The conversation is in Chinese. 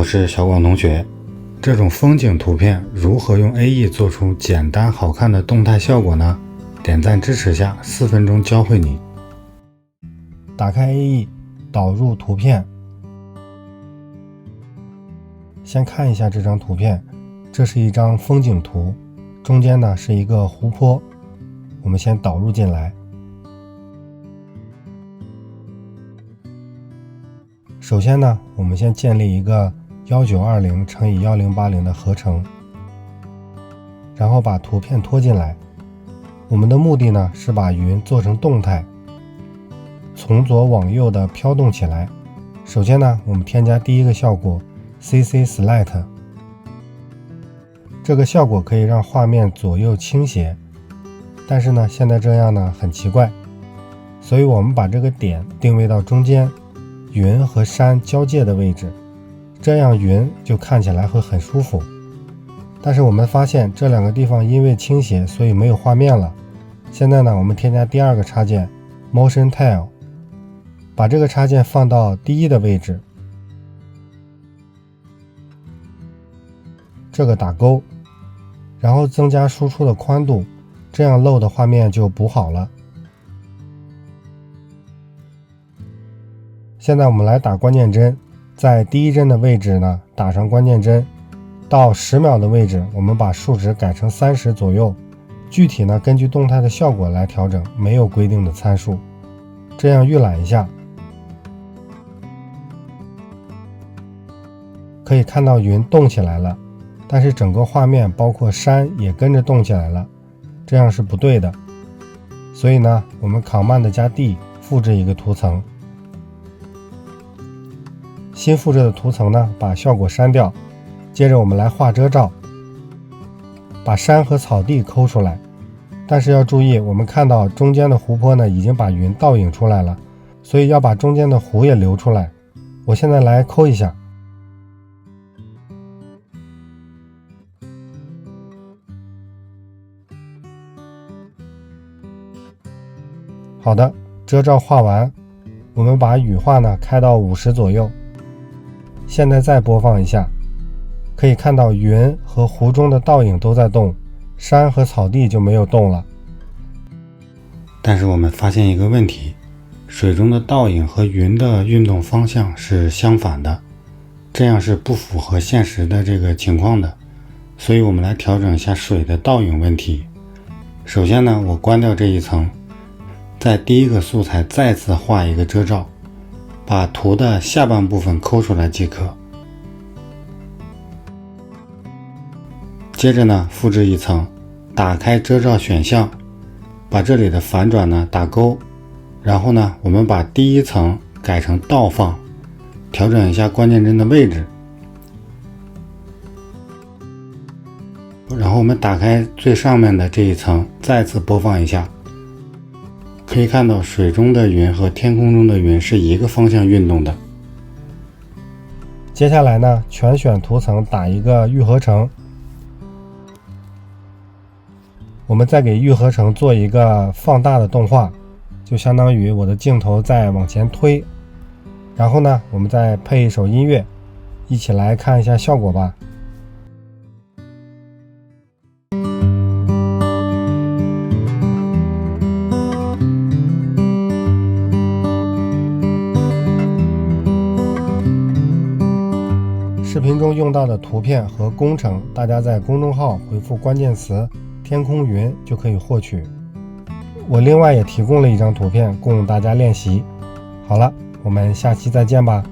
我是小广同学。这种风景图片如何用 AE 做出简单好看的动态效果呢？点赞支持下，4分钟教会你。打开 AE， 导入图片。先看一下这张图片，这是一张风景图，中间呢是一个湖泊，我们先导入进来。首先呢，我们先建立一个1920乘以1080的合成，然后把图片拖进来。我们的目的呢是把云做成动态，从左往右的飘动起来。首先呢，我们添加第一个效果 CC Slight， 这个效果可以让画面左右倾斜，但是呢现在这样呢很奇怪，所以我们把这个点定位到中间，云和山交界的位置，这样云就看起来会很舒服。但是我们发现这两个地方因为倾斜，所以没有画面了。现在呢，我们添加第二个插件 Motion Tile， 把这个插件放到第一的位置，这个打勾，然后增加输出的宽度，这样漏的画面就补好了。现在我们来打关键帧，在第一帧的位置呢打上关键帧，到10秒的位置我们把数值改成30左右，具体呢根据动态的效果来调整，没有规定的参数。这样预览一下，可以看到云动起来了，但是整个画面包括山也跟着动起来了，这样是不对的。所以呢，我们 Command 加 D 复制一个图层，新复制的图层呢把效果删掉。接着我们来画遮罩，把山和草地抠出来，但是要注意，我们看到中间的湖泊呢已经把云倒影出来了，所以要把中间的湖也留出来。我现在来抠一下，好的，遮罩画完，我们把羽化呢开到50左右。现在再播放一下，可以看到云和湖中的倒影都在动，山和草地就没有动了。但是我们发现一个问题，水中的倒影和云的运动方向是相反的，这样是不符合现实的这个情况的。所以我们来调整一下水的倒影问题。首先呢，我关掉这一层，在第一个素材再次画一个遮罩，把图的下半部分抠出来即可。接着呢，复制一层，打开遮罩选项，把这里的反转呢打勾，然后呢，我们把第一层改成倒放，调整一下关键帧的位置。然后我们打开最上面的这一层，再次播放一下，可以看到水中的云和天空中的云是一个方向运动的。接下来呢，全选图层打一个预合成，我们再给预合成做一个放大的动画，就相当于我的镜头再往前推。然后呢，我们再配一首音乐，一起来看一下效果吧。视频中用到的图片和工程，大家在公众号回复关键词天空云就可以获取。我另外也提供了一张图片供大家练习。好了，我们下期再见吧。